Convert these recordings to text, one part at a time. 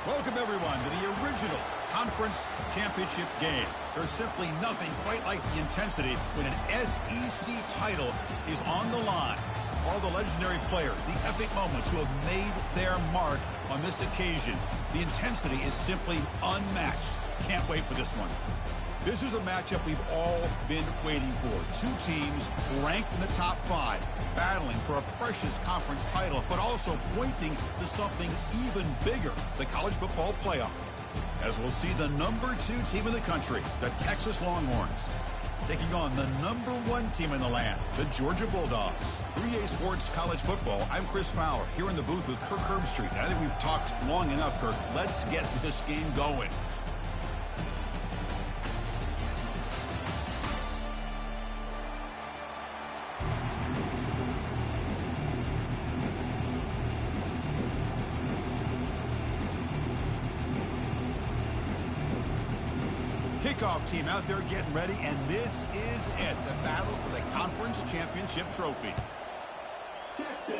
Welcome, everyone, to the original conference championship game. There's simply nothing quite like the intensity when an SEC title is on the line. All the legendary players, the epic moments who have made their mark on this occasion. The intensity is simply unmatched. Can't wait for this one. This is a matchup we've all been waiting for. Two teams ranked in the top 5, battling for a precious conference title, but also pointing to something even bigger, the college football playoff. As we'll see the number 2 team in the country, the Texas Longhorns, taking on the number 1 team in the land, the Georgia Bulldogs. 3A Sports College Football, I'm Chris Fowler, here in the booth with Kirk Herbstreit. I think we've talked long enough, Kirk. Let's get this game going. Kickoff team out there getting ready, and this is it, the battle for the conference championship trophy. Texas.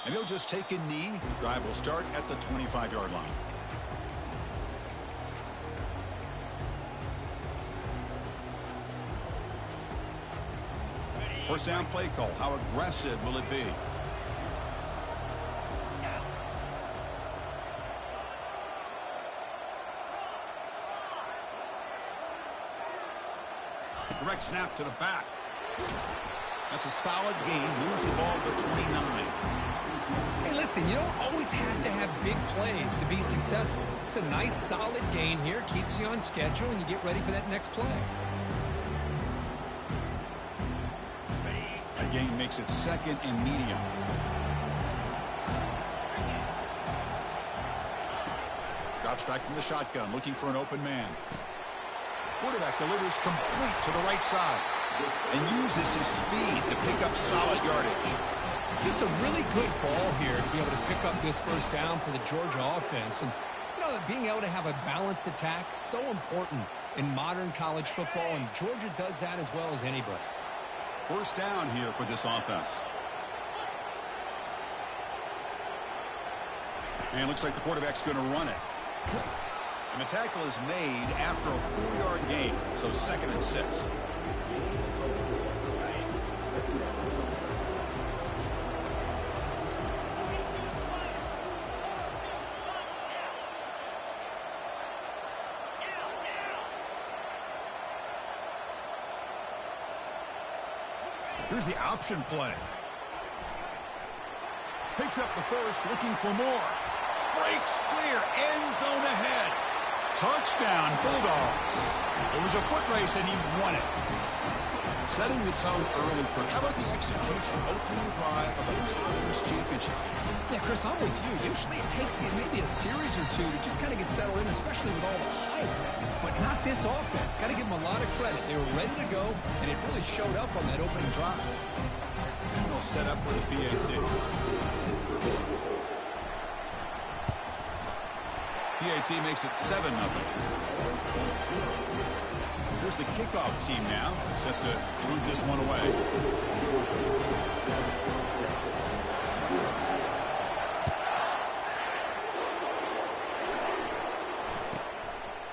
And he'll just take a knee. Drive will start at the 25-yard line. First down play call. How aggressive will it be? Direct snap to the back. That's a solid gain. Moves the ball to the 29. Hey, listen, you don't always have to have big plays to be successful. It's a nice, solid gain here. Keeps you on schedule, and you get ready for that next play. That gain makes it second and medium. Drops back from the shotgun, looking for an open man. Quarterback delivers complete to the right side and uses his speed to pick up solid yardage. Just a really good ball here to be able to pick up this first down for the Georgia offense. And, you know, being able to have a balanced attack, so important in modern college football, and Georgia does that as well as anybody. First down here for this offense. And it looks like the quarterback's going to run it. And the tackle is made after a 4-yard gain, so second and 6. Here's the option play. Picks up the first, looking for more. Breaks clear, end zone ahead. Touchdown, Bulldogs. It was a foot race, and he won it. Setting the tone early. How about the execution? Opening drive of a conference championship. Yeah, Chris, I'm with you. Usually it takes you maybe a series or two to just kind of get settled in, especially with all the hype. But not this offense. Got to give them a lot of credit. They were ready to go, and it really showed up on that opening drive. And they'll set up with a PAT. PAT makes it 7-0. Here's the kickoff team now, set to move this one away.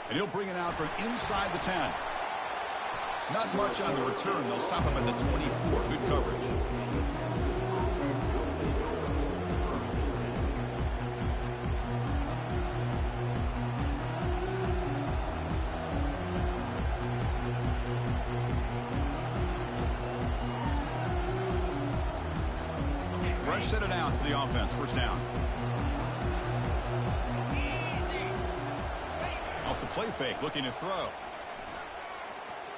And he'll bring it out from inside the 10. Not much on the return. They'll stop him at the 24. Good coverage. Fresh set of downs for the offense. First down. Off the play fake, looking to throw.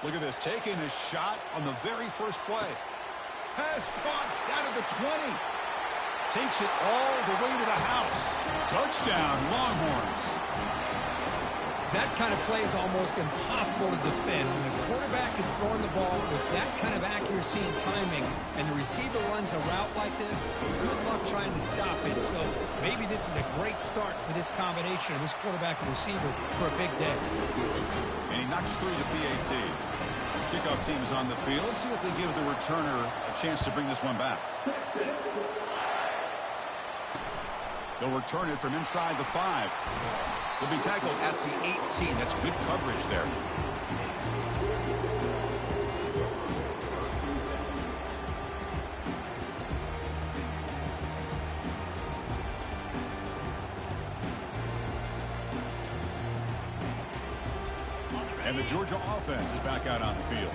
Look at this, taking a shot on the very first play. Pass caught down at the 20. Takes it all the way to the house. Touchdown, Longhorns. That kind of play is almost impossible to defend. When the quarterback is throwing the ball with that kind of accuracy and timing, and the receiver runs a route like this, good luck trying to stop it. So maybe this is a great start for this combination of this quarterback and receiver for a big day. And he knocks through the PAT. Kickoff team is on the field. Let's see if they give the returner a chance to bring this one back. They'll return it from inside the 5. They'll be tackled at the 18. That's good coverage there. And the Georgia offense is back out on the field.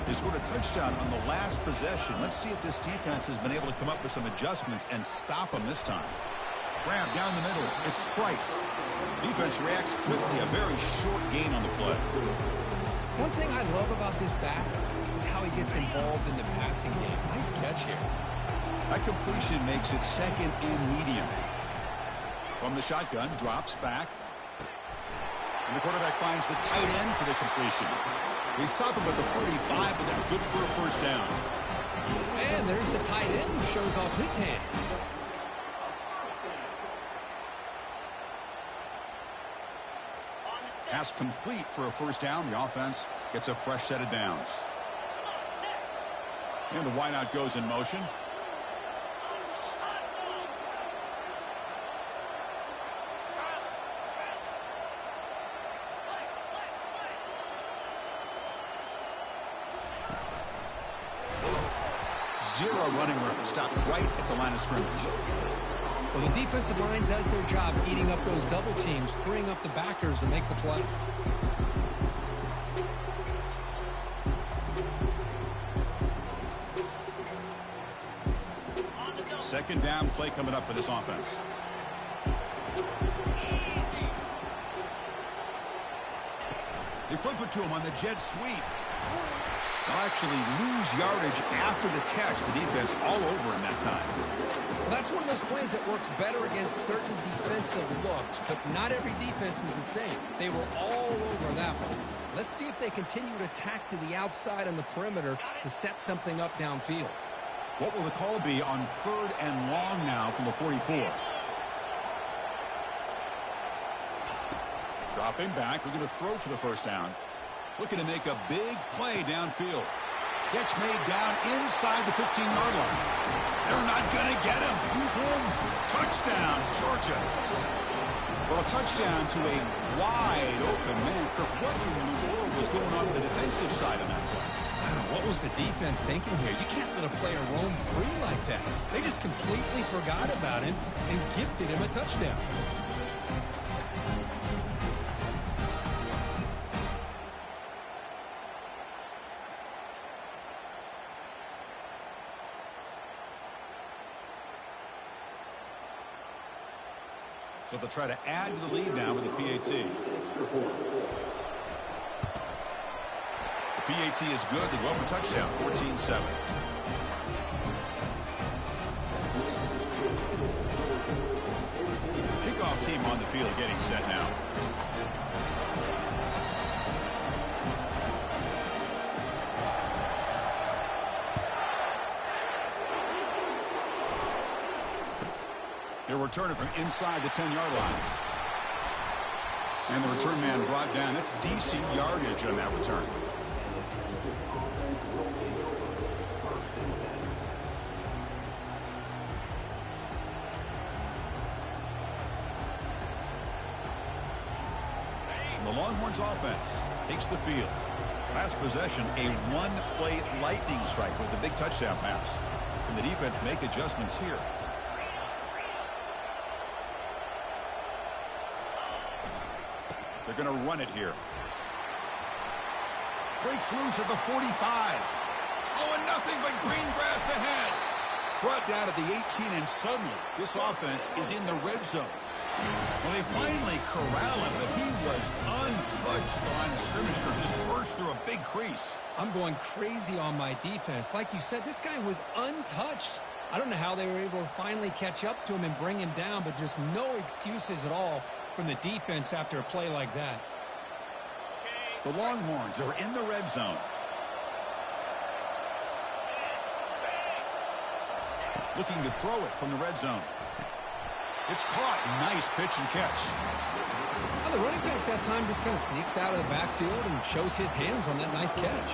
They scored a touchdown on the last possession. Let's see if this defense has been able to come up with some adjustments and stop them this time. Grab down the middle. It's Price. Defense reacts quickly. A very short gain on the play. One thing I love about this back is how he gets involved in the passing game. Nice catch here. That completion makes it second and medium. From the shotgun, drops back. And the quarterback finds the tight end for the completion. They stop him at the 45, but that's good for a first down. And there's the tight end who shows off his hands. Pass complete for a first down. The offense gets a fresh set of downs. And the wideout goes in motion. Zero running room. Stopped right at the line of scrimmage. Well, the defensive line does their job eating up those double teams, freeing up the backers to make the play. Second down play coming up for this offense. They flip it to him on the jet sweep. They'll actually lose yardage after the catch. The defense all over him that time. Well, that's one of those plays that works better against certain defensive looks, but not every defense is the same. They were all over that one. Let's see if they continue to attack to the outside on the perimeter to set something up downfield. What will the call be on 3rd and long now from the 44? Dropping back, looking to throw for the first down. Looking to make a big play downfield. Catch made down inside the 15-yard line. They're not going to get him. He's in. Touchdown, Georgia. Well, a touchdown to a wide open man. What in the world was going on the defensive side of that play? What was the defense thinking here? You can't let a player roam free like that. They just completely forgot about him and gifted him a touchdown. So they'll try to add to the lead now with the PAT. The PAT is good. They go for touchdown, 14-7. Kickoff team on the field getting set now. They'll return it from inside the 10-yard line. And the return man brought down. That's decent yardage on that return. The Longhorns offense takes the field. Last possession, a one-play lightning strike with a big touchdown pass. Can the defense make adjustments here? They're going to run it here. Breaks loose at the 45. Oh, and nothing but green grass ahead. Brought down at the 18, and suddenly this offense is in the red zone. Well, they finally corral him, but he was untouched. The line of scrimmage just burst through a big crease. I'm going crazy on my defense. Like you said, this guy was untouched. I don't know how they were able to finally catch up to him and bring him down, but just no excuses at all from the defense after a play like that. The Longhorns are in the red zone. Looking to throw it from the red zone. It's caught. Nice pitch and catch. Well, the running back that time just kind of sneaks out of the backfield and shows his hands on that nice catch.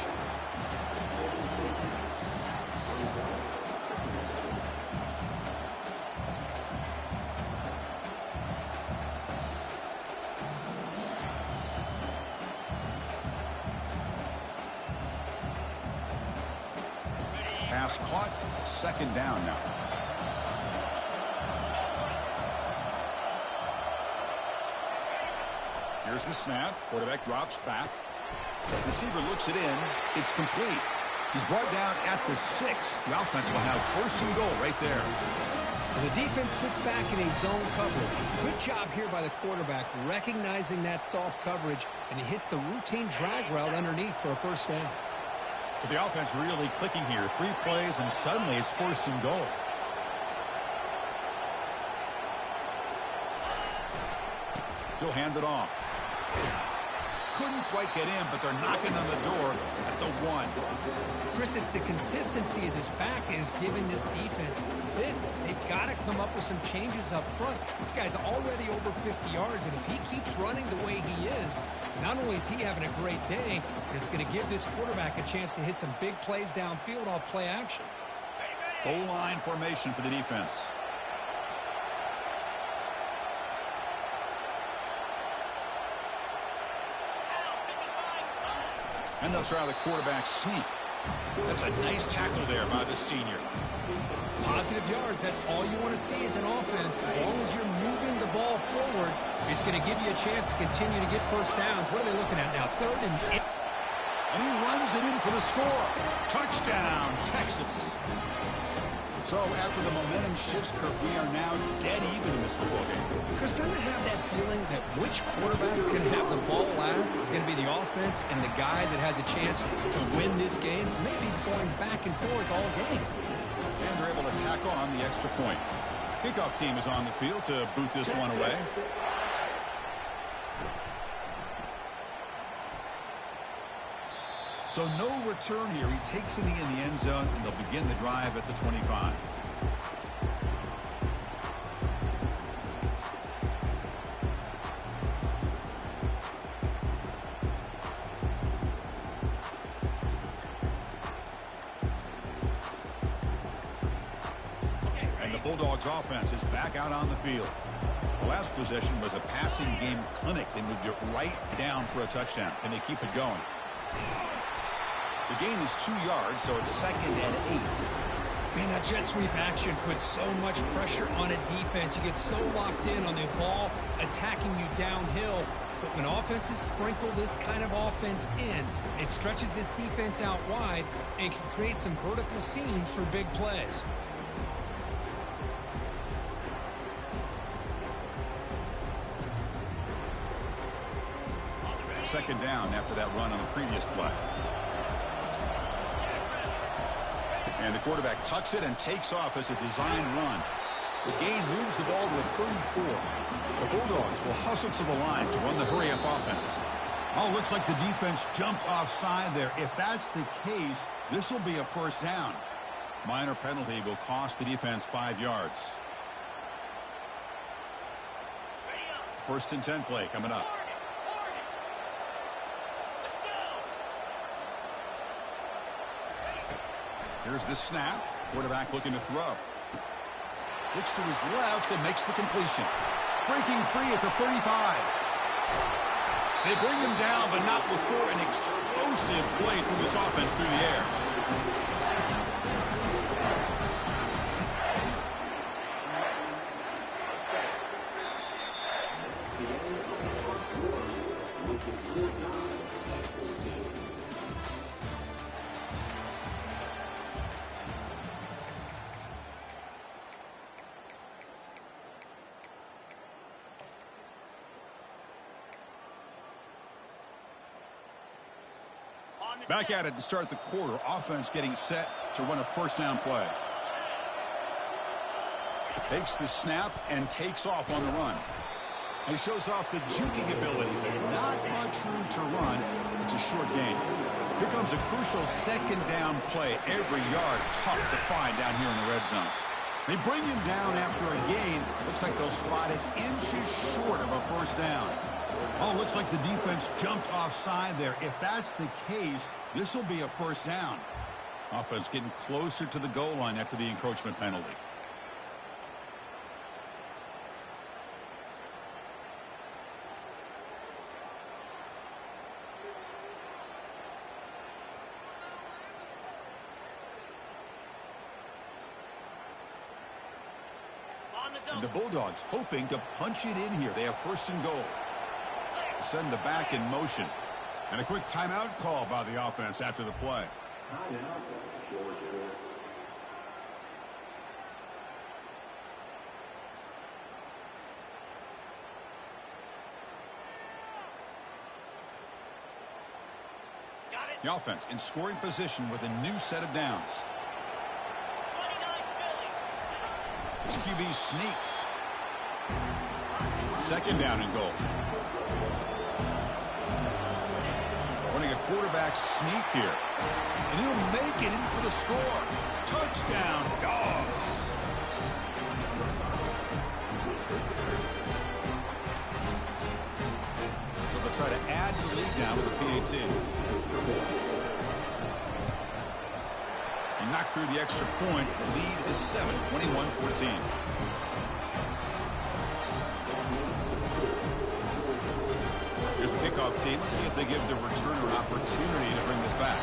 Pass caught. Second down now. Here's the snap. Quarterback drops back. Receiver looks it in. It's complete. He's brought down at the 6. The offense will have first and goal right there. And the defense sits back in a zone coverage. Good job here by the quarterback recognizing that soft coverage, and he hits the routine drag route underneath for a first down. So the offense really clicking here. 3 plays, and suddenly it's first and goal. He'll hand it off. Couldn't quite get in, but they're knocking on the door at the 1. Chris, it's the consistency of this back is giving this defense fits. They've got to come up with some changes up front. This guy's already over 50 yards, and if he keeps running the way he is, not only is he having a great day, but it's going to give this quarterback a chance to hit some big plays downfield off play action. Goal line formation for the defense. And they'll try the quarterback sneak. That's a nice tackle there by the senior. Positive yards, that's all you want to see as an offense. As long as you're moving the ball forward, it's going to give you a chance to continue to get first downs. What are they looking at now? 3rd and 8. And he runs it in for the score. Touchdown, Texas. So after the momentum shifts, Kirk, we are now dead even in this football game. Chris, doesn't have that feeling that which quarterback is going to have the ball last is going to be the offense and the guy that has a chance to win this game? Maybe going back and forth all game. And they're able to tack on the extra point. Kickoff team is on the field to boot this one away. So no return here. He takes it in the end zone, and they'll begin the drive at the 25. And the Bulldogs offense is back out on the field. The last possession was a passing game clinic. They moved it right down for a touchdown, and they keep it going. The gain is 2 yards, so it's 2nd and 8. Man, that jet sweep action puts so much pressure on a defense. You get so locked in on the ball attacking you downhill. But when offenses sprinkle this kind of offense in, it stretches this defense out wide and can create some vertical seams for big plays. Second down after that run on the previous play. And the quarterback tucks it and takes off as a design run. The gain moves the ball to the 34. The Bulldogs will hustle to the line to run the hurry-up offense. Oh, looks like the defense jumped offside there. If that's the case, this will be a first down. Minor penalty will cost the defense 5 yards. 1st and 10 play coming up. Here's the snap. Quarterback looking to throw. Looks to his left and makes the completion. Breaking free at the 35. They bring him down, but not before an explosive play through this offense through the air. Back at it to start the quarter. Offense getting set to run a first down play. Takes the snap and takes off on the run. He shows off the juking ability, but not much room to run. It's a short gain. Here comes a crucial 2nd down play. Every yard tough to find down here in the red zone. They bring him down after a gain. Looks like they'll spot it inches short of a first down. Oh, looks like the defense jumped offside there. If that's the case, this will be a first down. Offense getting closer to the goal line after the encroachment penalty. And the Bulldogs hoping to punch it in here. They have first and goal. Send the back in motion. And a quick timeout call by the offense after the play. The offense in scoring position with a new set of downs. It's QB sneak. Second down and goal. Running a quarterback sneak here. And he'll make it in for the score. Touchdown, Dogs. So they'll try to add to the lead now with a PAT. He knocked through the extra point. The lead is 7, 21-14. Here's the kickoff team. Let's see if they give the returner an opportunity to bring this back.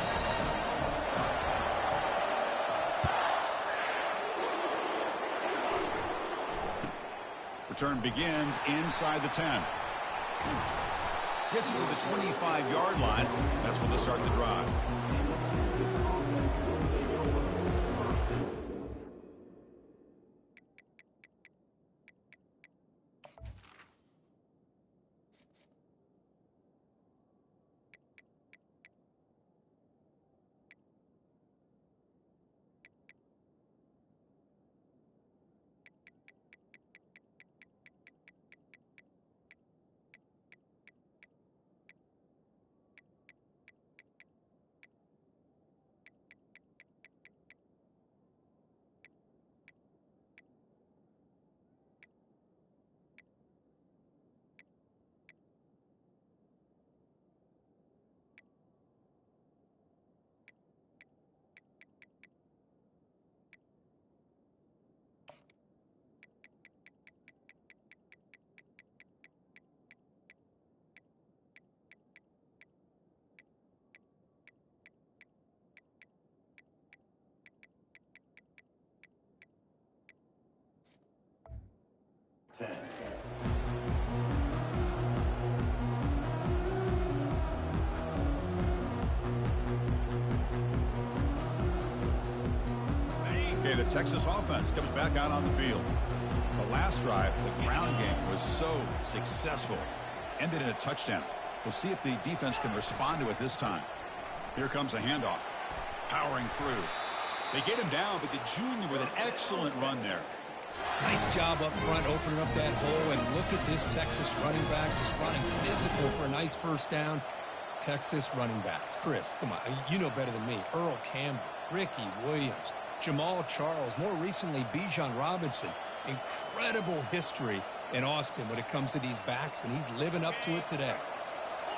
Return begins inside the 10. Gets it to the 25-yard line. That's where they'll start the drive. Okay, the Texas offense comes back out on the field. The last drive, the ground game was so successful. Ended in a touchdown. We'll see if the defense can respond to it this time. Here comes a handoff. Powering through. They get him down, but the junior with an excellent run there. Nice job up front opening up that hole, and look at this Texas running back just running physical for a nice first down. Texas running backs. Chris, come on, you know better than me. Earl Campbell, Ricky Williams, Jamal Charles, more recently Bijan Robinson. Incredible history in Austin when it comes to these backs, and he's living up to it today.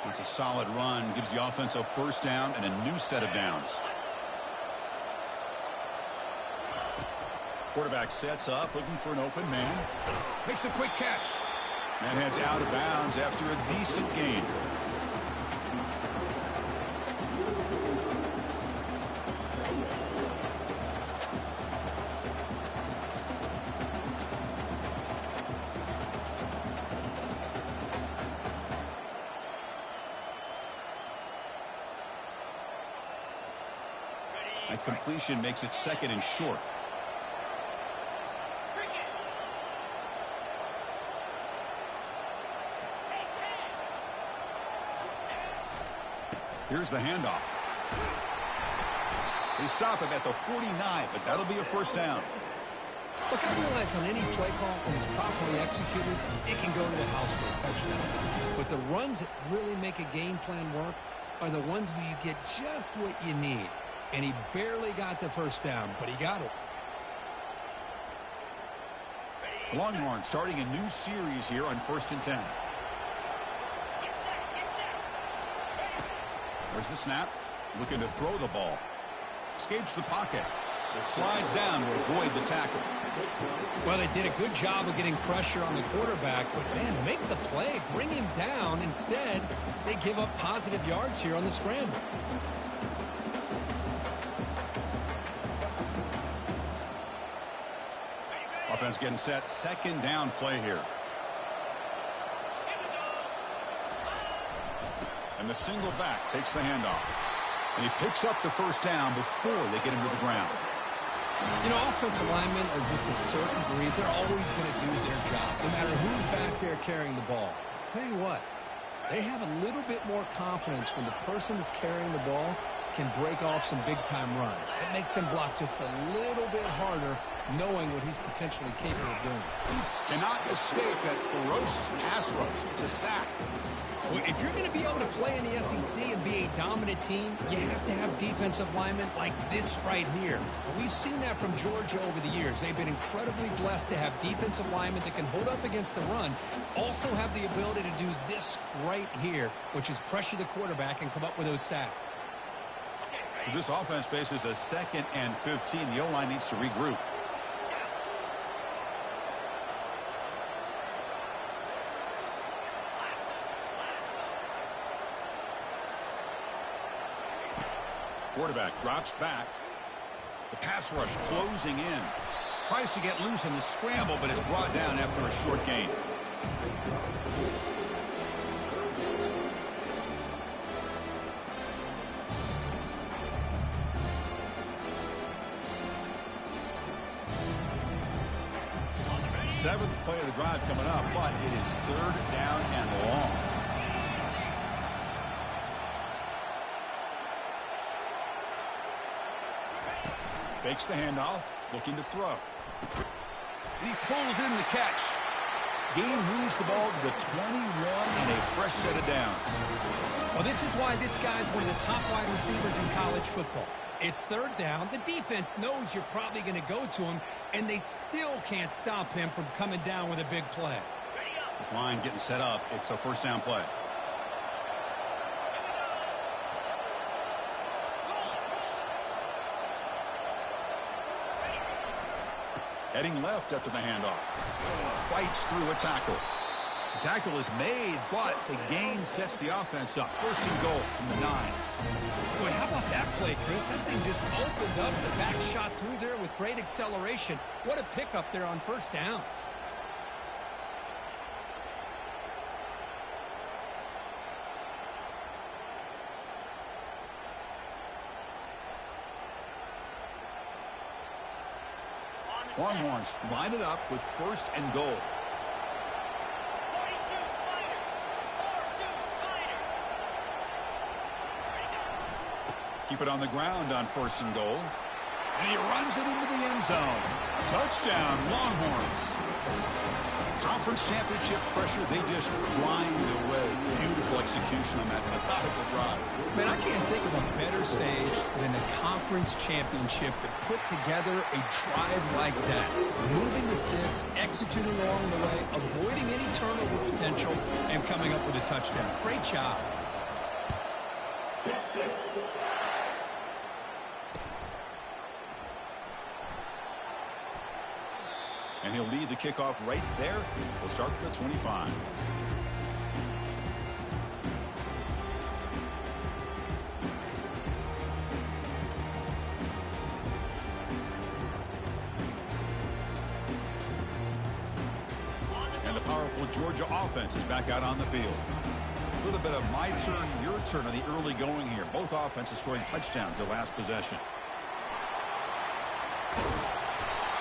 It's a solid run, gives the offense a first down and a new set of downs. Quarterback sets up, looking for an open man. Makes a quick catch. And heads out of bounds after a decent gain. That completion makes it second and short. Here's the handoff. They stop him at the 49, but that'll be a first down. Look, I realize on any play call, when it's properly executed, it can go to the house for a touchdown. But the runs that really make a game plan work are the ones where you get just what you need. And he barely got the first down, but he got it. Longhorn starting a new series here on 1st and 10. Where's the snap? Looking to throw the ball. Escapes the pocket. Slides down to avoid the tackle. Well, they did a good job of getting pressure on the quarterback, but, man, make the play. Bring him down. Instead, they give up positive yards here on the scramble. Offense getting set. Second down play here. And the single back takes the handoff. And he picks up the first down before they get him to the ground. You know, offensive linemen are just a certain breed. They're always going to do their job, no matter who's back there carrying the ball. I'll tell you what, they have a little bit more confidence when the person that's carrying the ball can break off some big-time runs. It makes them block just a little bit harder, knowing what he's potentially capable of doing. Cannot escape that ferocious pass rush. It's a sack. Well, if you're going to be able to play in the SEC and be a dominant team, you have to have defensive linemen like this right here. We've seen that from Georgia over the years. They've been incredibly blessed to have defensive linemen that can hold up against the run, also have the ability to do this right here, which is pressure the quarterback and come up with those sacks. This offense faces a 2nd and 15. The O-line needs to regroup. Quarterback drops back. The pass rush closing in. Tries to get loose in the scramble, but is brought down after a short gain. Seventh play of the drive coming up, but it is 3rd down and long. Fakes the handoff, looking to throw. And he pulls in the catch. Gain moves the ball to the 21 and a fresh set of downs. Well, this is why this guy's one of the top wide receivers in college football. It's 3rd down. The defense knows you're probably going to go to him, and they still can't stop him from coming down with a big play. This line getting set up. It's a first down play. Heading left after the handoff. Fights through a tackle. The tackle is made, but the gain sets the offense up. 1st and goal from the 9. Boy, how about that play, Chris? That thing just opened up. The back shot through there with great acceleration. What a pickup there on 1st down. Longhorns line it up with 1st and goal. Keep it on the ground on 1st and goal. And he runs it into the end zone. Touchdown, Longhorns. Conference championship pressure, they just grind away. Beautiful execution on that methodical drive. Man, I can't think of a better stage than the conference championship to put together a drive like that. Moving the sticks, executing along the way, avoiding any turnover potential, and coming up with a touchdown. Great job. And he'll lead the kickoff right there. We'll start to the 25. And the powerful Georgia offense is back out on the field. A little bit of my turn, your turn on the early going here. Both offenses scoring touchdowns their last possession.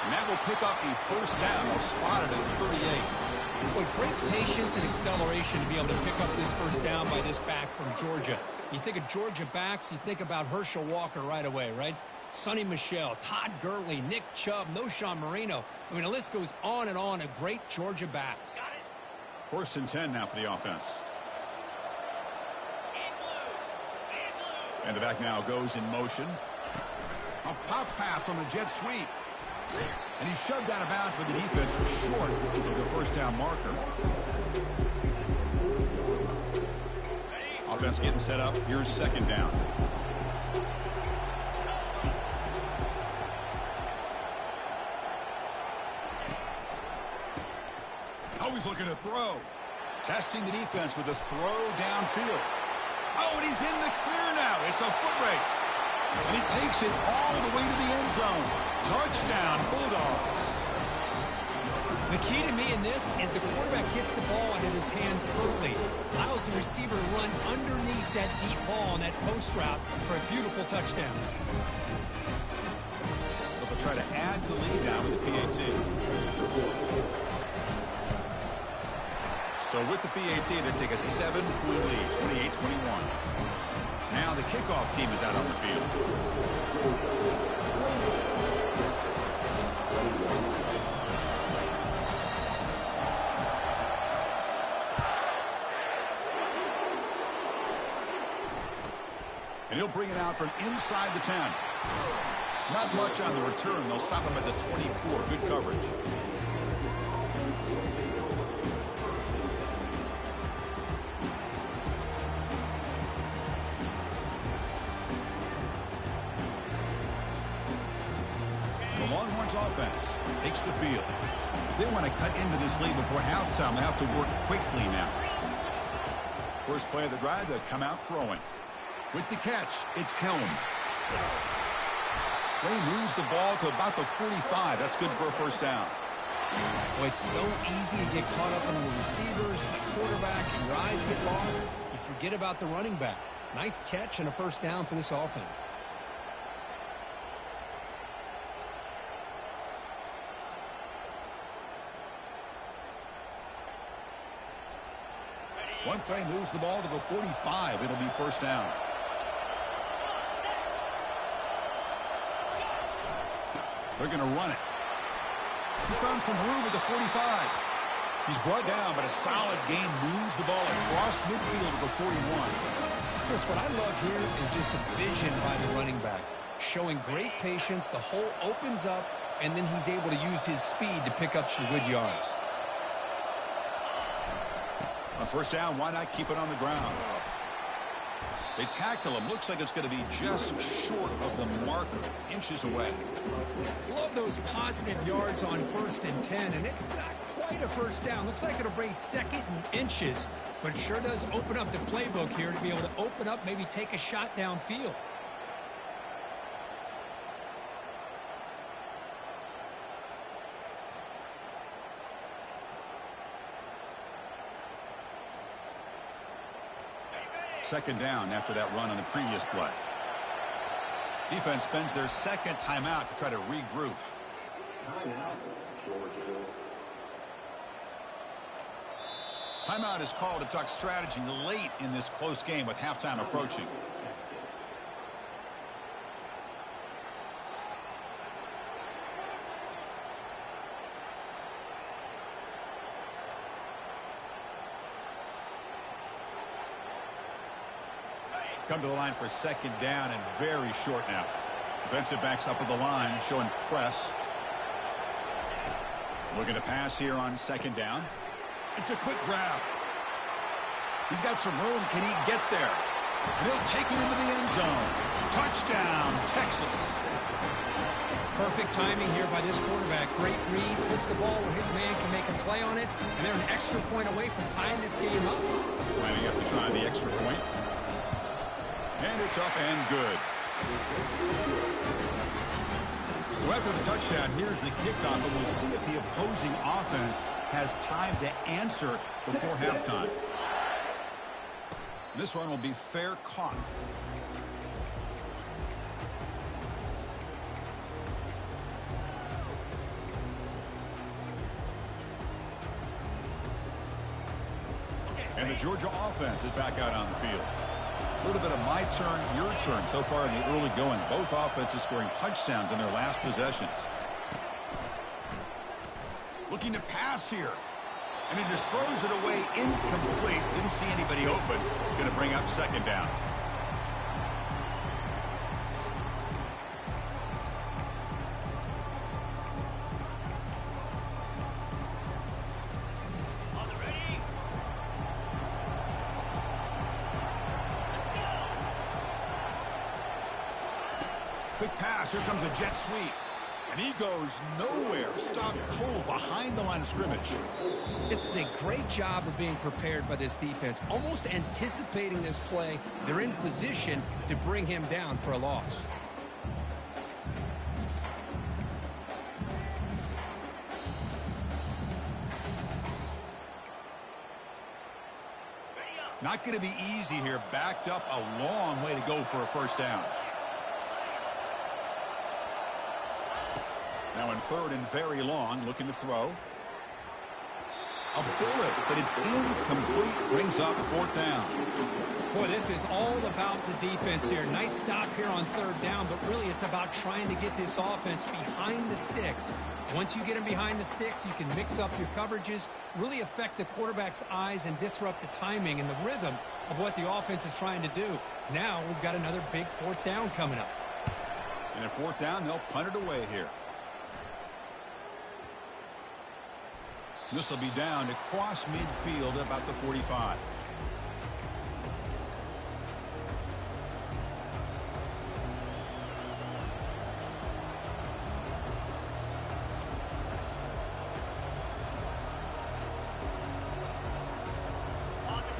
And that will pick up the 1st down. They'll spot it at 38. Boy, great patience and acceleration to be able to pick up this 1st down by this back from Georgia. You think of Georgia backs, you think about Herschel Walker right away, right? Sonny Michel, Todd Gurley, Nick Chubb, Noshawn Marino. I mean, the list goes on and on of great Georgia backs. 1st and 10 now for the offense. And the back now goes in motion. A pop pass on the jet sweep. And he's shoved out of bounds, but the defense was short of the 1st down marker. Offense getting set up. Here's 2nd down. Always looking to throw. Testing the defense with a throw downfield. Oh, and he's in the clear now. It's a foot race. And he takes it all the way to the end zone. Touchdown, Bulldogs. The key to me in this is the quarterback gets the ball out of his hands early, allows the receiver to run underneath that deep ball on that post route for a beautiful touchdown. They'll try to add the lead now with the PAT. So with the PAT, they take a 7-point lead, 28-21. Now the kickoff team is out on the field. And he'll bring it out from inside the 10. Not much on the return. They'll stop him at the 24. Good coverage. The Longhorns offense takes the field. If they want to cut into this lead before halftime, they have to work quickly now. First play of the drive, they'll come out throwing. With the catch, it's Helm. They moves the ball to about the 45. That's good for a first down. Well, it's so easy to get caught up in the receivers and the quarterback, and your eyes get lost. You forget about the running back. Nice catch and a first down for this offense. One play moves the ball to the 45. It'll be first down. They're going to run it. He's found some room at the 45. He's brought down, but a solid gain moves the ball across midfield to the 41. Chris, what I love here is just the vision by the running back. Showing great patience, the hole opens up, and then he's able to use his speed to pick up some good yards. On first down, why not keep it on the ground? They tackle him. Looks like it's going to be just short of the marker, inches away. Love those positive yards on 1st and 10, and it's not quite a first down. Looks like it'll bring second and inches, but it sure does open up the playbook here to be able to open up, maybe take a shot downfield. Second down after that run on the previous play. Defense spends their second timeout to try to regroup. Timeout is called to talk strategy late in this close game with halftime approaching. Come to the line for second down and very short now. Defensive backs up at the line showing press. Looking to pass here on second down. It's a quick grab. He's got some room. Can he get there? And he'll take it into the end zone. Touchdown, Texas. Perfect timing here by this quarterback. Great read. Puts the ball where his man can make a play on it. And they're an extra point away from tying this game up. Planning up to try the extra point. And it's up and good. So after the touchdown, here's the kickoff, and we'll see if the opposing offense has time to answer before halftime. This one will be fair caught. And the Georgia offense is back out on the field. A little bit of my turn, your turn so far in the early going. Both offenses scoring touchdowns in their last possessions. Looking to pass here. And he just throws it away incomplete. Didn't see anybody open. Going to bring up second down. Quick pass. Here comes a jet sweep. And he goes nowhere. Stopped cold behind the line of scrimmage. This is a great job of being prepared by this defense. Almost anticipating this play. They're in position to bring him down for a loss. Not going to be easy here. Backed up a long way to go for a first down. Now in third and very long, looking to throw. A bullet, but it's incomplete. Brings up fourth down. Boy, this is all about the defense here. Nice stop here on third down, but really it's about trying to get this offense behind the sticks. Once you get them behind the sticks, you can mix up your coverages, really affect the quarterback's eyes and disrupt the timing and the rhythm of what the offense is trying to do. Now we've got another big fourth down coming up. And at fourth down, they'll punt it away here. This will be down to cross midfield about the 45.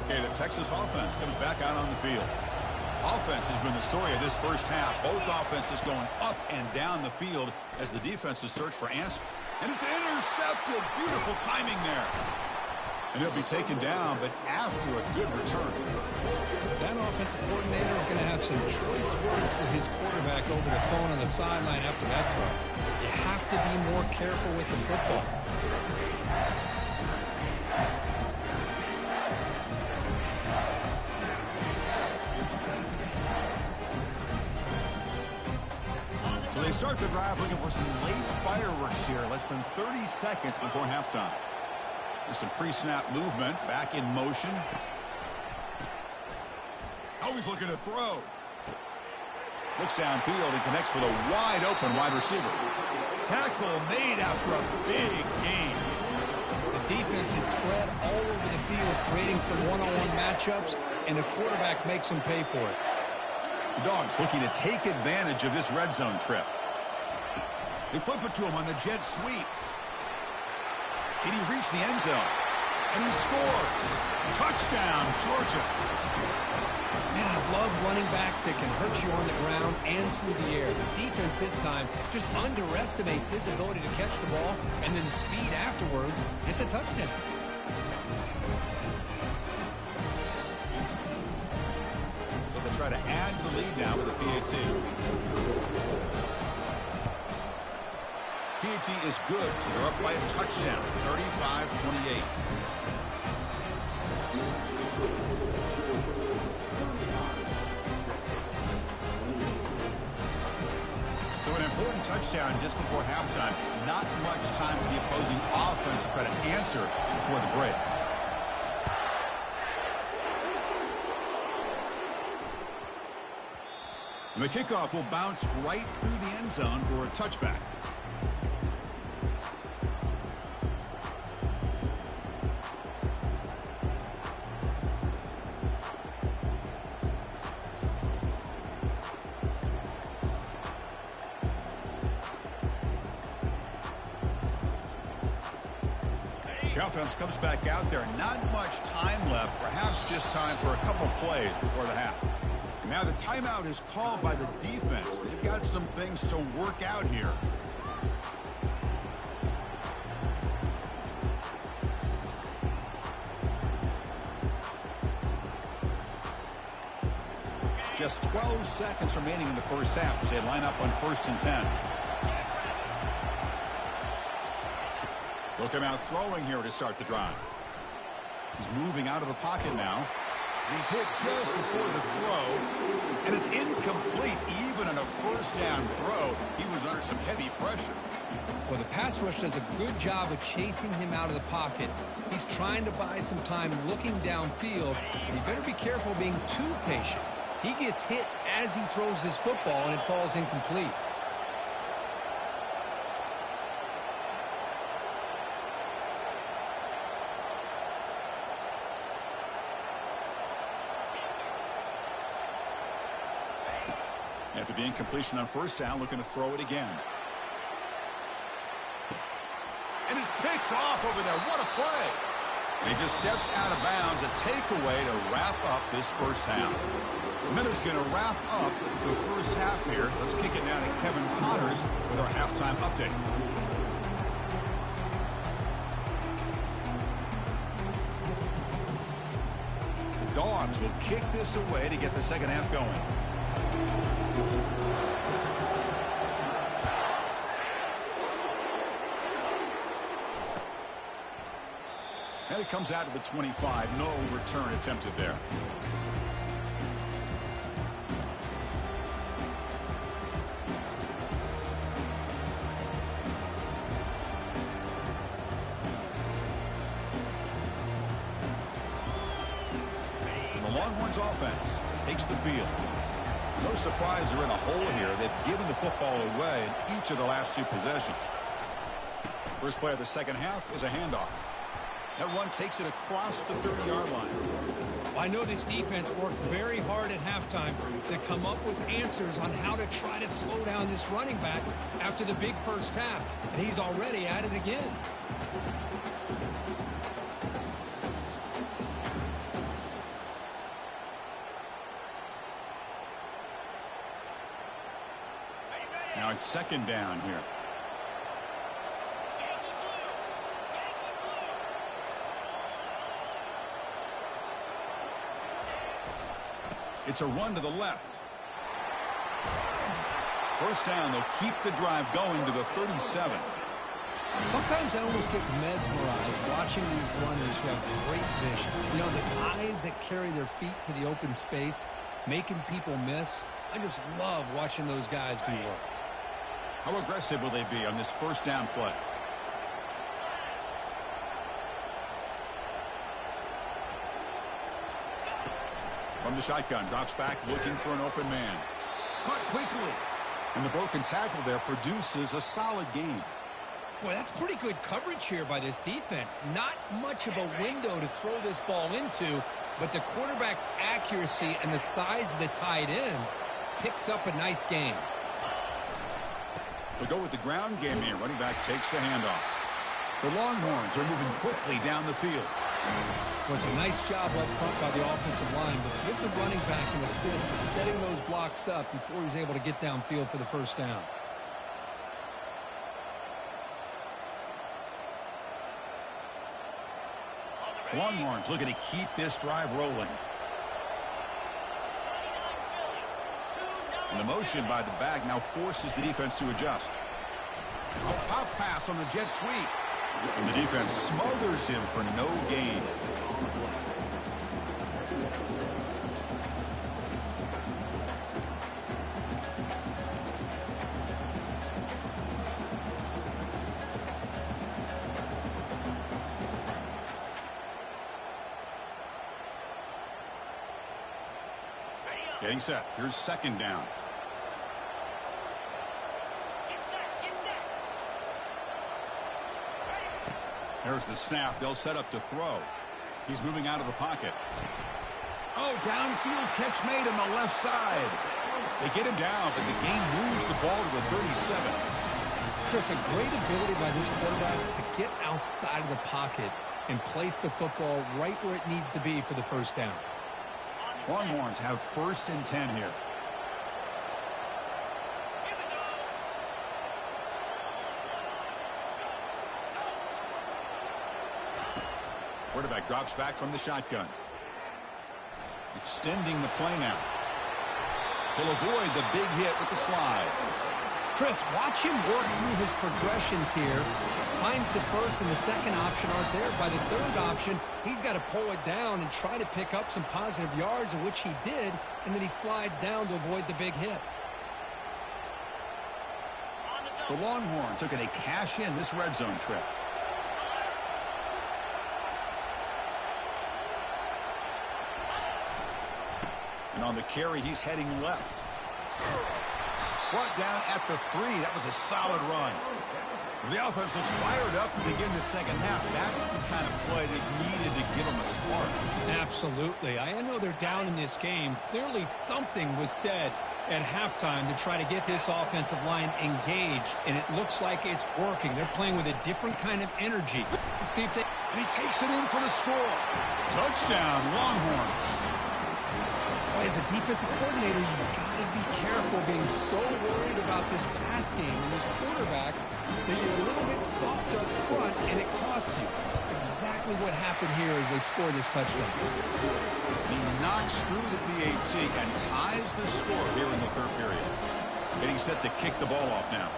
Okay, the Texas offense comes back out on the field. Offense has been the story of this first half. Both offenses going up and down the field as the defenses search for answers. And it's intercepted. Beautiful timing there. And he'll be taken down, but after a good return. That offensive coordinator is going to have some choice words for his quarterback over the phone on the sideline after that throw. You have to be more careful with the football. So they start the drive looking for some late fireworks here, less than 30 seconds before halftime. There's some pre-snap movement, back in motion. Always looking to throw. Looks downfield and connects with a wide-open wide receiver. Tackle made after a big gain. The defense is spread all over the field, creating some one-on-one matchups, and the quarterback makes them pay for it. The Dogs looking to take advantage of this red zone trip. They flip it to him on the jet sweep. Can he reach the end zone? And he scores. Touchdown, Georgia. Man, I love running backs that can hurt you on the ground and through the air. The defense this time just underestimates his ability to catch the ball, and then the speed afterwards, it's a touchdown. Try to add to the lead now with the PAT. PAT is good, so they're up by a touchdown, 35-28. So an important touchdown just before halftime. Not much time for the opposing offense to try to answer before the break. And the kickoff will bounce right through the end zone for a touchback. The offense comes back out there. Not much time left. Perhaps just time for a couple plays before the half. Now the timeout is called by the defense. They've got some things to work out here. Just 12 seconds remaining in the first half as they line up on 1st and 10. They'll come out throwing here to start the drive. He's moving out of the pocket now. He's hit just before the throw, and it's incomplete. Even on a first down throw, he was under some heavy pressure. Well, the pass rush does a good job of chasing him out of the pocket. He's trying to buy some time looking downfield, but he better be careful being too patient. He gets hit as he throws his football, and it falls incomplete. After the incompletion on first down, looking to throw it again. And it's picked off over there. What a play. And he just steps out of bounds. A takeaway to wrap up this first half. Miller's going to wrap up the first half here. Let's kick it now to Kevin Connors with our halftime update. The Dogs will kick this away to get the second half going. And it comes out to the 25. No return attempted there. Longhorns offense takes the field. No surprise they're in a hole here. They've given the football away in each of the last two possessions. First play of the second half is a handoff. That run takes it across the 30-yard line. Well, I know this defense worked very hard at halftime to come up with answers on how to try to slow down this running back after the big first half. And he's already at it again. Now it's second down here. It's a run to the left. First down, they'll keep the drive going to the 37. Sometimes I almost get mesmerized watching these runners who have great vision. You know, the eyes that carry their feet to the open space, making people miss. I just love watching those guys do work. How aggressive will they be on this first down play? From the shotgun, drops back, looking for an open man. Caught quickly. And the broken tackle there produces a solid gain. Boy, that's pretty good coverage here by this defense. Not much of a window to throw this ball into, but the quarterback's accuracy and the size of the tight end picks up a nice gain. They'll go with the ground game here. Running back takes the handoff. The Longhorns are moving quickly down the field. Well, it's a nice job up front by the offensive line, but give the running back an assist for setting those blocks up before he's able to get downfield for the first down. Longhorns looking to keep this drive rolling. And the motion by the back now forces the defense to adjust. A pop pass on the jet sweep. And the defense smothers him for no gain. Getting set. Here's second down. There's the snap. They'll set up to throw. He's moving out of the pocket. Oh, downfield catch made on the left side. They get him down, but the gain moves the ball to the 37. Chris, a great ability by this quarterback to get outside of the pocket and place the football right where it needs to be for the first down. Longhorns have first and 10 here. Quarterback drops back from the shotgun. Extending the play now. He'll avoid the big hit with the slide. Chris, watch him work through his progressions here. Finds the first and the second option aren't there. By the third option, he's got to pull it down and try to pick up some positive yards, of which he did, and then he slides down to avoid the big hit. The Longhorns took a cash in this red zone trip. And on the carry, he's heading left. Brought down at the 3. That was a solid run. The offense looks fired up to begin the second half. That's the kind of play they needed to give them a spark. Absolutely. I know they're down in this game. Clearly something was said at halftime to try to get this offensive line engaged, and it looks like it's working. They're playing with a different kind of energy. Let's see if they... And he takes it in for the score. Touchdown, Longhorns. Boy, as a defensive coordinator, you've got to be careful being so worried about this pass game and this quarterback that you're a little bit get soft up front, and it costs you. That's exactly what happened here as they score this touchdown. He knocks through the PAT and ties the score here in the third period. Getting set to kick the ball off now.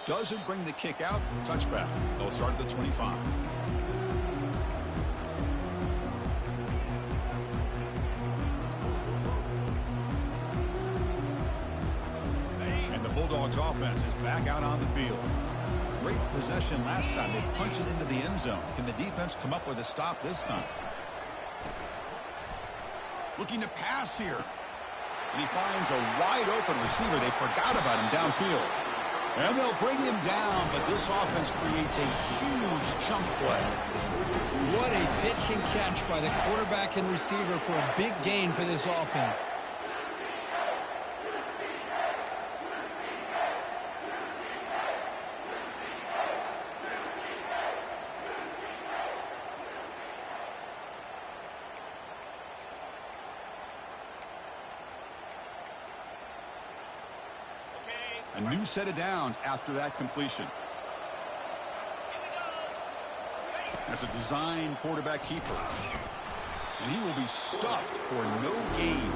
Doesn't bring the kick out. Touchback. They'll start at the 25. And the Bulldogs offense is back out on the field. Great possession last time. They punched it into the end zone. Can the defense come up with a stop this time? Looking to pass here. And he finds a wide open receiver. They forgot about him downfield. And they'll bring him down, but this offense creates a huge chunk play. What a pitch and catch by the quarterback and receiver for a big gain for this offense. A new set of downs after that completion. That's a design quarterback keeper. And he will be stuffed for no gain.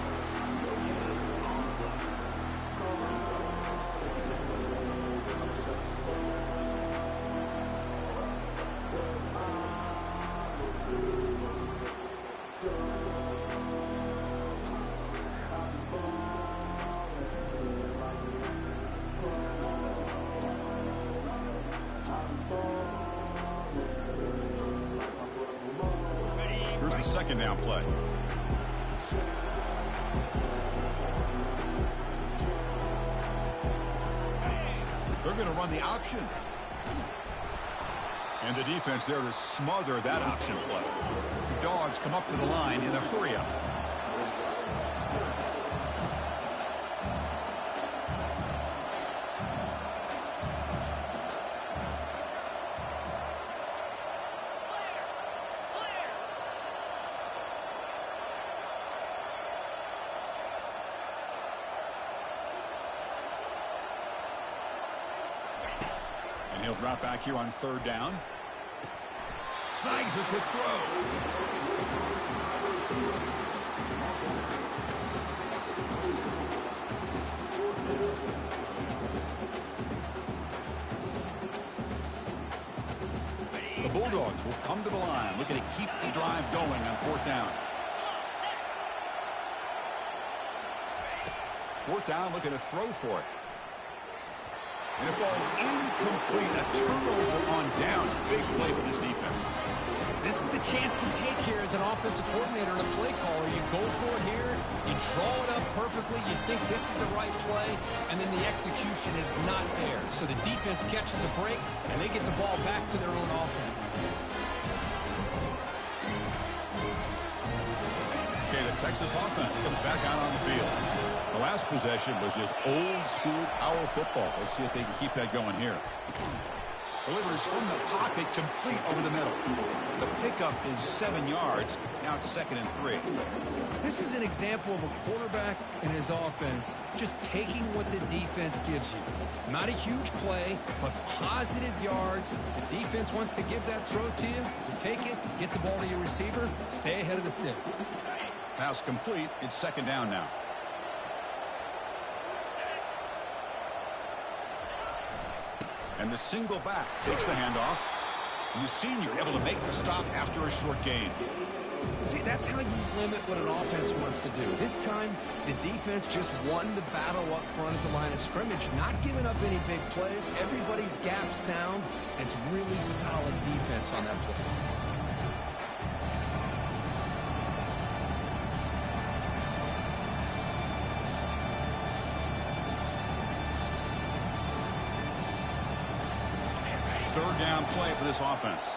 Here's the second down play. They're going to run the option. And the defense there to smother that option play. The Dogs come up to the line in a hurry-up. And he'll drop back here on third down. Snags the quick throw. The Bulldogs will come to the line, looking to keep the drive going on fourth down. Fourth down, looking to throw for it. And it falls incomplete. A turnover on downs. Big play for this defense. This is the chance you take here as an offensive coordinator and a play caller. You go for it here. You draw it up perfectly. You think this is the right play, and then the execution is not there. So the defense catches a break, and they get the ball back to their own offense. Okay, the Texas offense comes back out on the field. The last possession was just old-school power football. Let's see if they can keep that going here. Delivers from the pocket, complete over the middle. The pickup is 7 yards. Now it's 2nd and 3. This is an example of a quarterback and his offense just taking what the defense gives you. Not a huge play, but positive yards. The defense wants to give that throw to you. You take it, get the ball to your receiver, stay ahead of the sticks. Pass complete. It's 2nd down now. And the single back takes the handoff. And the senior able to make the stop after a short gain. See, that's how you limit what an offense wants to do. This time, the defense just won the battle up front at the line of scrimmage, not giving up any big plays. Everybody's gap sound. And it's really solid defense on that play. Third down play for this offense.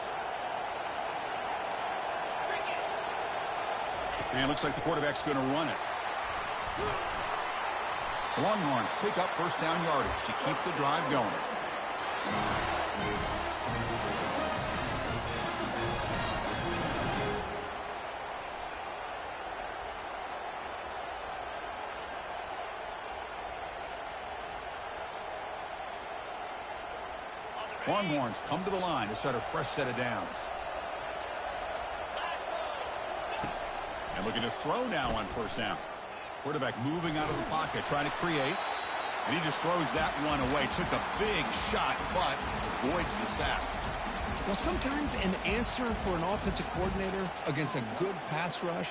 And it looks like the quarterback's going to run it. The Longhorns pick up first down yardage to keep the drive going. Longhorns come to the line to start a fresh set of downs. And looking to throw now on first down. Quarterback moving out of the pocket, trying to create. And he just throws that one away. Took a big shot, but avoids the sack. Well, sometimes an answer for an offensive coordinator against a good pass rush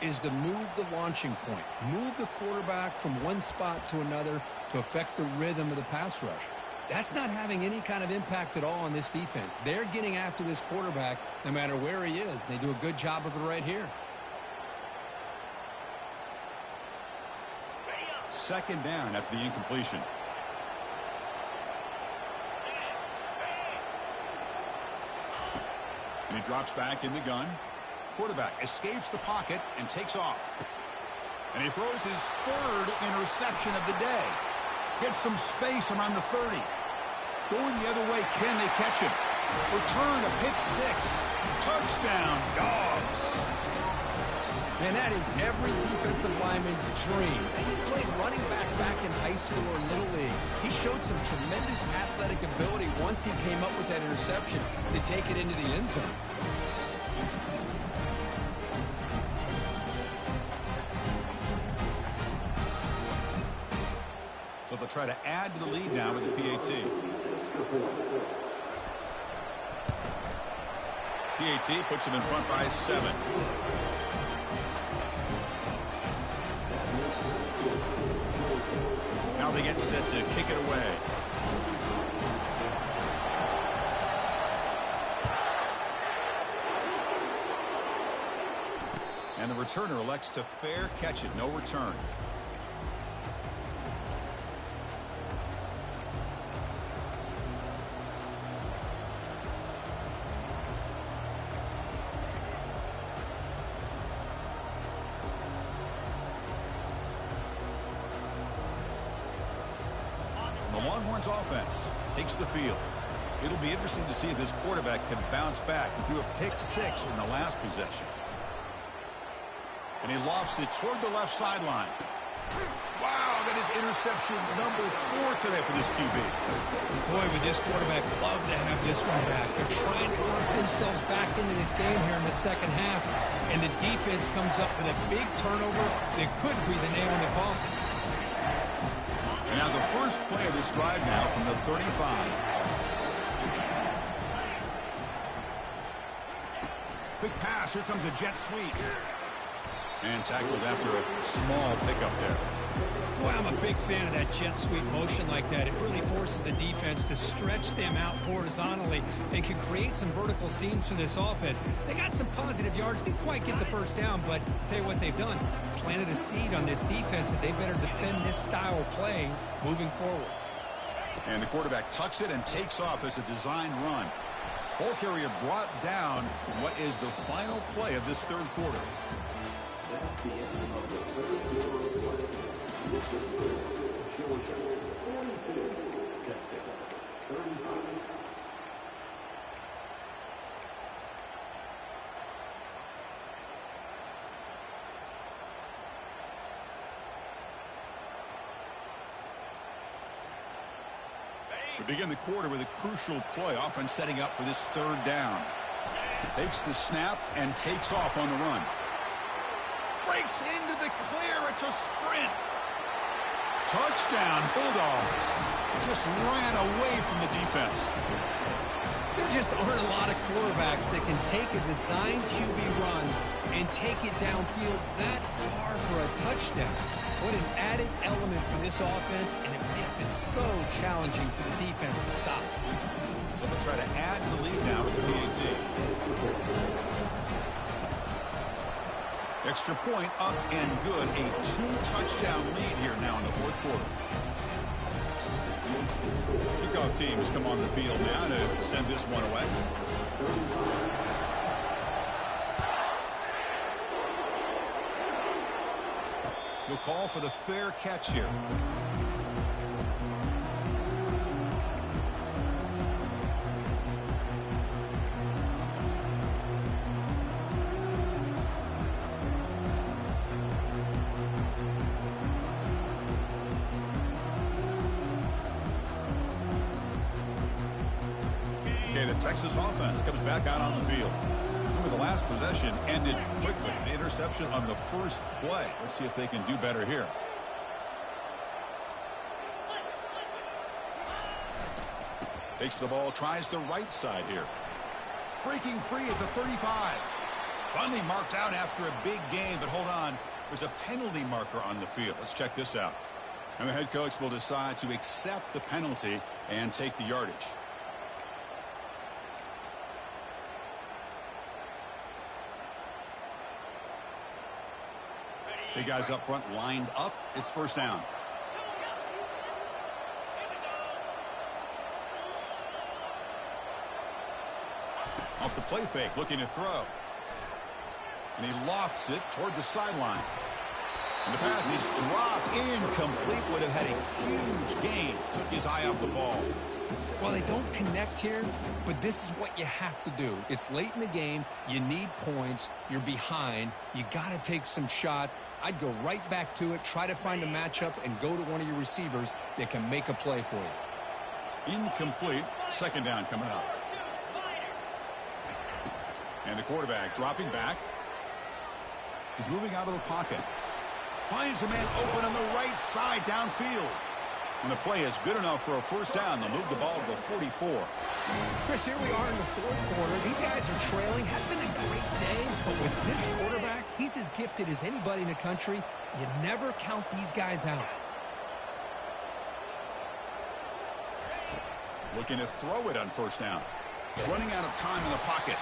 is to move the launching point. Move the quarterback from one spot to another to affect the rhythm of the pass rush. That's not having any kind of impact at all on this defense. They're getting after this quarterback no matter where he is, and they do a good job of it right here. Second down after the incompletion. And he drops back in the gun. Quarterback escapes the pocket and takes off. And he throws his third interception of the day. Gets some space around the 30. Going the other way, can they catch him? Return a pick six. Touchdown, Dogs. Man, that is every defensive lineman's dream. And he played running back in high school or Little League. He showed some tremendous athletic ability once he came up with that interception to take it into the end zone. So they'll try to add to the lead now with the PAT. PAT puts him in front by 7. Now they get set to kick it away. And the returner elects to fair catch it. No return. Longhorns offense takes the field. It'll be interesting to see if this quarterback can bounce back. He threw a pick six in the last possession. And he lofts it toward the left sideline. Wow, that is interception number 4 today for this QB. Boy, would this quarterback love to have this one back. They're trying to work themselves back into this game here in the second half. And the defense comes up with a big turnover that could be the nail in the coffin. Now the first play of this drive now from the 35. Quick pass. Here comes a jet sweep. And tackled after a small pickup there. Boy, I'm a big fan of that jet sweep motion like that. It really forces the defense to stretch them out horizontally and can create some vertical seams for this offense. They got some positive yards. Didn't quite get the first down, but I'll tell you what they've done. Planted a seed on this defense that they better defend this style of play moving forward. And the quarterback tucks it and takes off as a design run. Ball carrier brought down what is the final play of this third quarter. We begin the quarter with a crucial play, offense setting up for this third down. Takes the snap and takes off on the run. Breaks into the clear. It's a sprint. Touchdown, Bulldogs. Just ran away from the defense. There just aren't a lot of quarterbacks that can take a design QB run and take it downfield that far for a touchdown. What an added element for this offense, and it makes it so challenging for the defense to stop. They'll try to add to the lead now with the PAT. Extra point up and good. A 2-touchdown lead here now in the fourth quarter. Kickoff team has come on the field now to send this one away. We'll call for the fair catch here. Texas offense comes back out on the field. Remember, the last possession ended quickly. An interception on the first play. Let's see if they can do better here. Takes the ball, tries the right side here. Breaking free at the 35. Finally marked out after a big game, but hold on. There's a penalty marker on the field. Let's check this out. And the head coach will decide to accept the penalty and take the yardage. Big guys up front lined up. It's first down. Off the play fake, looking to throw. And he lofts it toward the sideline. And the pass is dropped incomplete. Would have had a huge gain. Took his eye off the ball. Well, they don't connect here, but this is what you have to do. It's late in the game. You need points. You're behind. You got to take some shots. I'd go right back to it, try to find a matchup, and go to one of your receivers that can make a play for you. Incomplete. Second down coming up. And the quarterback dropping back. He's moving out of the pocket. Finds a man open on the right side downfield. And the play is good enough for a first down. They'll move the ball to the 44. Chris, here we are in the fourth quarter. These guys are trailing. Had been a great day, but with this quarterback, he's as gifted as anybody in the country. You never count these guys out. Looking to throw it on first down. Running out of time in the pocket.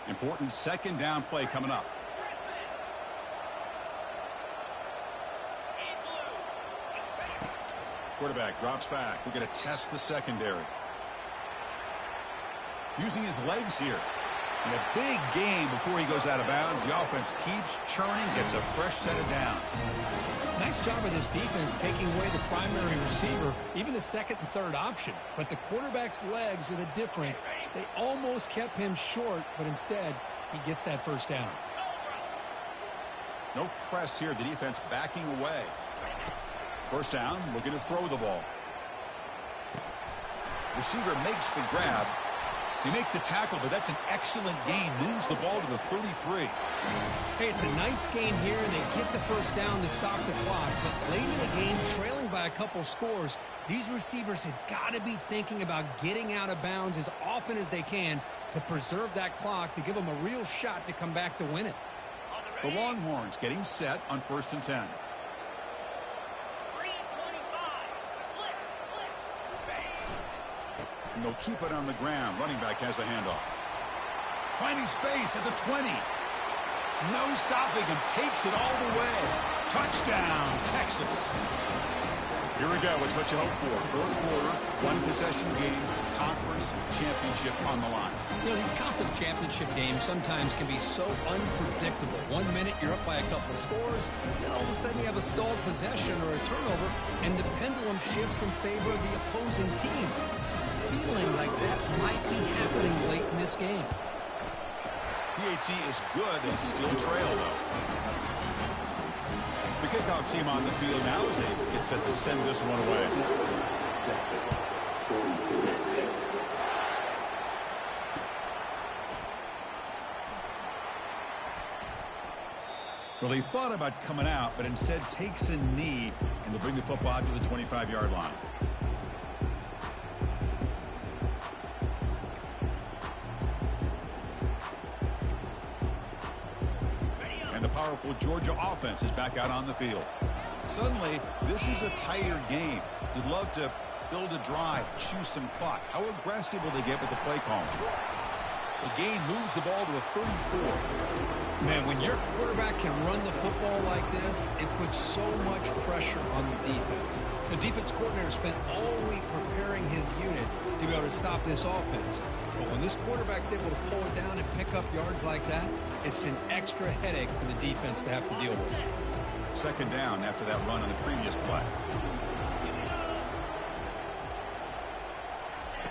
Important second down play coming up. Quarterback drops back. We're going to test the secondary. Using his legs here. And a big game before he goes out of bounds. The offense keeps churning, gets a fresh set of downs. Nice job of this defense taking away the primary receiver, even the second and third option. But the quarterback's legs are the difference. They almost kept him short, but instead, he gets that first down. No press here. The defense backing away. First down, looking to throw the ball. Receiver makes the grab. They make the tackle, but that's an excellent gain. Moves the ball to the 33. Hey, it's a nice game here, and they get the first down to stop the clock. But late in the game, trailing by a couple scores, these receivers have got to be thinking about getting out of bounds as often as they can to preserve that clock, to give them a real shot to come back to win it. The Longhorns getting set on 1st and 10. And they'll keep it on the ground. Running back has the handoff. Finding space at the 20. No stopping him. Takes it all the way. Touchdown, Texas. Here we go. It's what you hope for. Fourth quarter, one-possession game, conference championship on the line. You know, these conference championship games sometimes can be so unpredictable. 1 minute you're up by a couple of scores, then all of a sudden you have a stalled possession or a turnover, and the pendulum shifts in favor of the opposing team. It's feeling like that might be happening late in this game. PHC is good. They still trail, though. The kickoff team on the field now as they get set to send this one away. Well, he thought about coming out, but instead takes a knee, and they'll bring the football out to the 25-yard line. And the powerful Georgia offense is back out on the field. Suddenly, this is a tighter game. You'd love to build a drive, choose some clock. How aggressive will they get with the play call? The gain moves the ball to the 34. Man, when your quarterback can run the football like this, it puts so much pressure on the defense. The defense coordinator spent all week preparing his unit to be able to stop this offense. But when this quarterback's able to pull it down and pick up yards like that, it's an extra headache for the defense to have to deal with. Second down after that run on the previous play.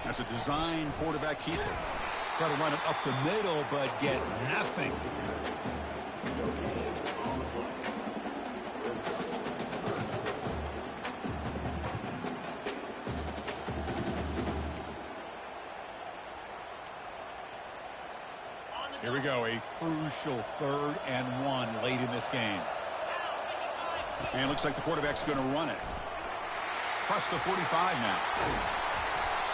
That's a design quarterback keeper. Try to run it up the middle, but get nothing. Here we go, a crucial 3rd and 1 late in this game. And looks like the quarterback's going to run it. Across the 45 now.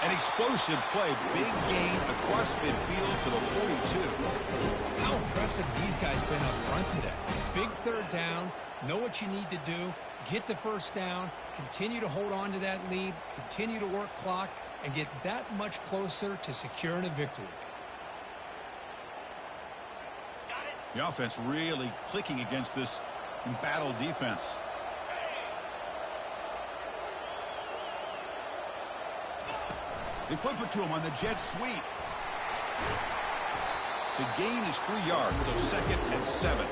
An explosive play, big gain across midfield to the 42. How impressive these guys been up front today. Big 3rd down, know what you need to do, get the 1st down, continue to hold on to that lead, continue to work clock, and get that much closer to securing a victory. The offense really clicking against this embattled defense. They flip it to him on the jet sweep. The gain is 3 yards, so 2nd and 7.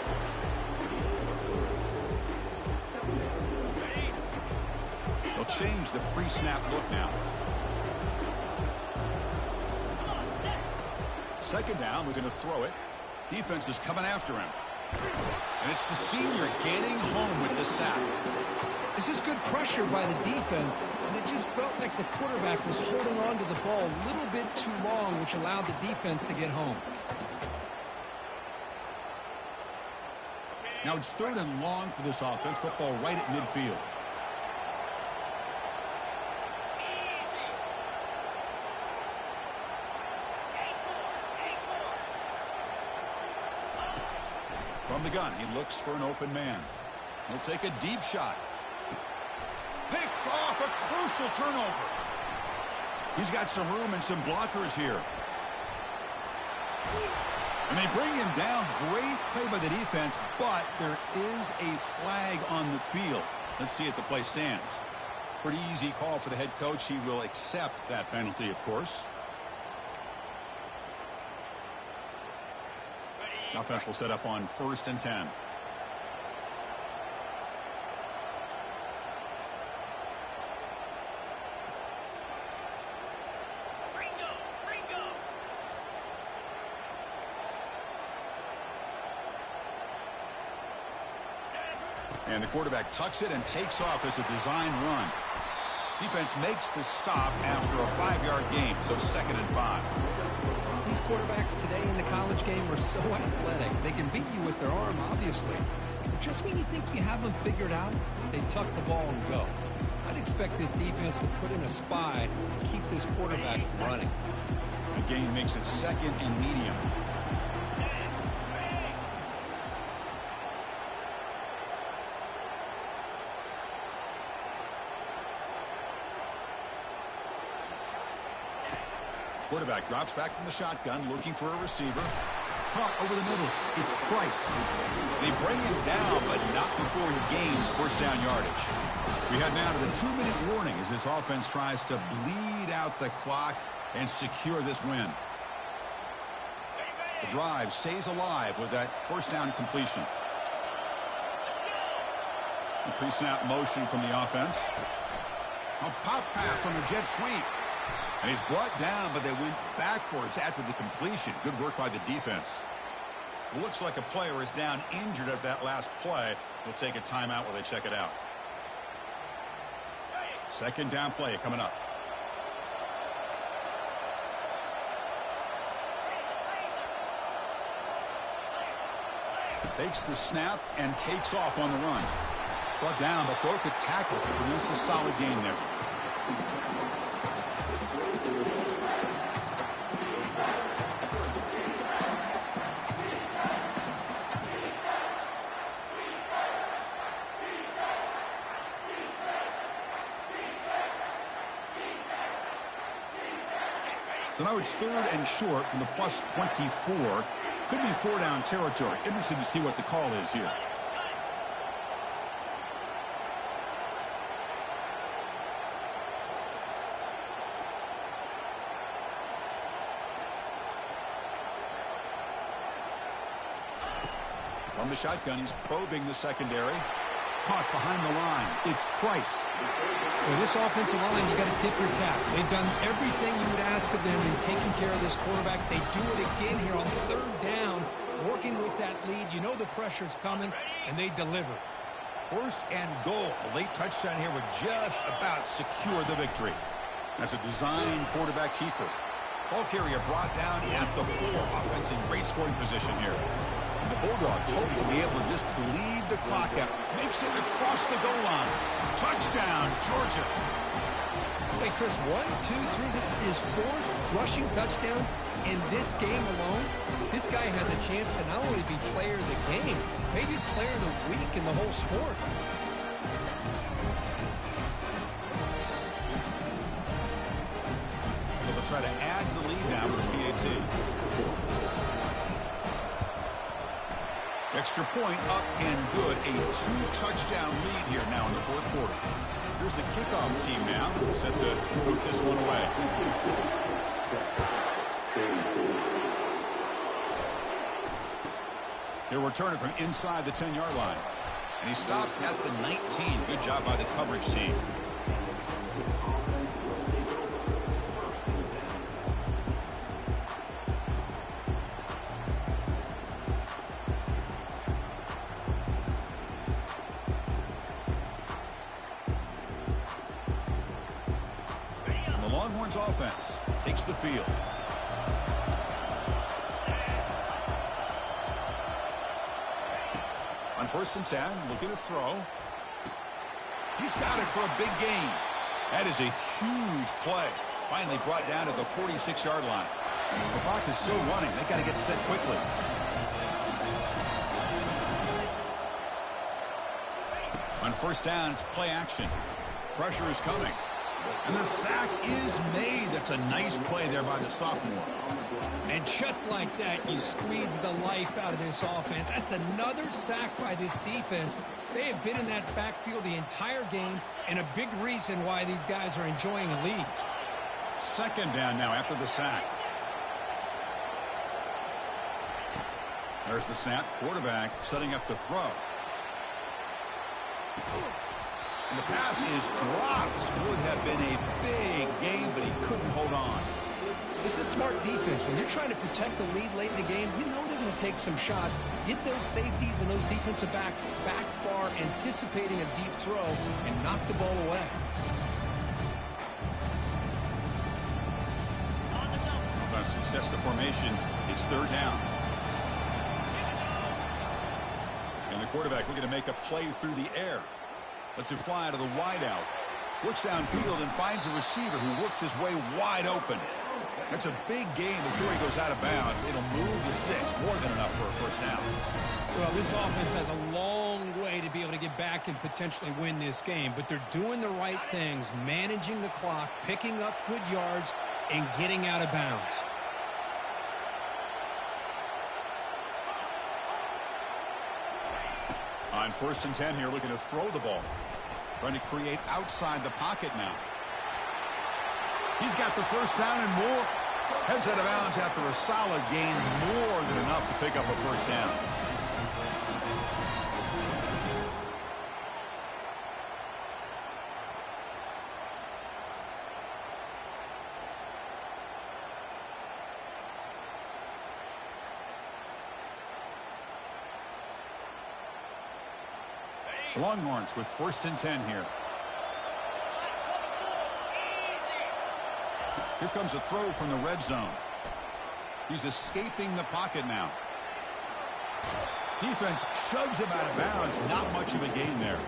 They'll change the pre-snap look now. 2nd down, we're going to throw it. Defense is coming after him. And it's the senior getting home with the sack. This is good pressure by the defense, and it just felt like the quarterback was holding on to the ball a little bit too long, which allowed the defense to get home. Now it's 3rd and long for this offense. Football right at midfield. From the gun, he looks for an open man. He'll take a deep shot. Picked off, a crucial turnover. He's got some room and some blockers here. And they bring him down. Great play by the defense, but there is a flag on the field. Let's see if the play stands. Pretty easy call for the head coach. He will accept that penalty, of course. Offense will set up on 1st and 10. And the quarterback tucks it and takes off as a design run. Defense makes the stop after a 5-yard gain, so 2nd and 5. These quarterbacks today in the college game are so athletic. They can beat you with their arm, obviously. But just when you think you have them figured out, they tuck the ball and go. I'd expect this defense to put in a spy and keep this quarterback from running. The gain makes it 2nd and medium. Quarterback drops back from the shotgun, looking for a receiver. Caught over the middle. It's Price. They bring him down, but not before he gains 1st down yardage. We head now to the 2-minute warning as this offense tries to bleed out the clock and secure this win. The drive stays alive with that 1st down completion. The pre-snap motion from the offense. A pop pass on the jet sweep. And he's brought down, but they went backwards after the completion. Good work by the defense. Looks like a player is down injured at that last play. We'll take a timeout while they check it out. 2nd down play coming up. Takes the snap and takes off on the run. Brought down, but broke a tackle to produce a solid gain there. So now it's 3rd and short from the plus 24. Could be 4-down territory. Interesting to see what the call is here. From the shotgun, he's probing the secondary. Caught behind the line. It's Price. With this offensive line, you got to tip your cap. They've done everything you would ask of them in taking care of this quarterback. They do it again here on third down, working with that lead. You know the pressure's coming, and they deliver. First and goal. A late touchdown here would just about secure the victory. That's a design quarterback keeper. Ball carrier brought down at the 4. Offense in great scoring position here. And the Bulldogs hope to be able to just bleed the clock out. Makes it across the goal line. Touchdown, Georgia. Hey, Chris, 1, 2, 3. This is his 4th rushing touchdown in this game alone. This guy has a chance to not only be player of the game, maybe player of the week in the whole sport. So they'll try to add to the lead now with the PAT. Extra point up and good. A 2-touchdown lead here now in the 4th quarter. Here's the kickoff team now, set to boot this one away. He'll return it from inside the 10-yard line. And he stopped at the 19. Good job by the coverage team. And the Longhorns offense takes the field. On 1st and 10, looking to throw. He's got it for a big gain. That is a huge play. Finally brought down to the 46-yard line. The clock is still running. They got to get set quickly. On 1st down, it's play action. Pressure is coming. And the sack is made. That's a nice play there by the sophomore. And just like that, you squeeze the life out of this offense. That's another sack by this defense. They have been in that backfield the entire game, and a big reason why these guys are enjoying a lead. 2nd down now after the sack. There's the snap. Quarterback setting up the throw. And the pass is dropped. Would have been a big game, but he couldn't hold on. This is smart defense. When you're trying to protect the lead late in the game, you know they're going to take some shots. Get those safeties and those defensive backs back far, anticipating a deep throw, and knock the ball away. Offense sets the formation. It's 3rd down. And the quarterback looking to make a play through the air. Lets it fly to the wideout. Looks downfield and finds a receiver who worked his way wide open. That's a big gain before he goes out of bounds. It'll move the sticks. More than enough for a 1st down. Well, this offense has a long way to be able to get back and potentially win this game. But they're doing the right things, managing the clock, picking up good yards, and getting out of bounds. On 1st and 10 here, looking to throw the ball. Trying to create outside the pocket now. He's got the 1st down and more. Heads out of bounds after a solid gain, more than enough to pick up a 1st down. Longhorns with 1st and 10 here. Here comes a throw from the red zone. He's escaping the pocket now. Defense shoves him out of bounds. Not much of a gain there.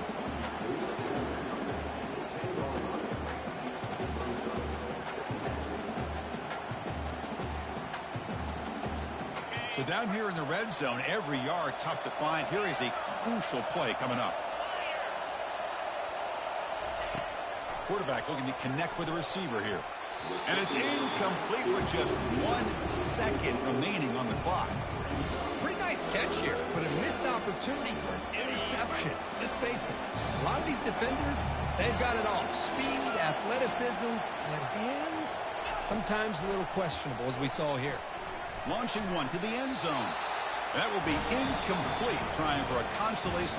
So down here in the red zone, every yard tough to find. Here is a crucial play coming up. Quarterback looking to connect with the receiver here. And it's incomplete with just 1 second remaining on the clock. Pretty nice catch here, but a missed opportunity for an interception. Let's face it, a lot of these defenders, they've got it all. Speed, athleticism, and hands, sometimes a little questionable, as we saw here. Launching one to the end zone. That will be incomplete, trying for a consolation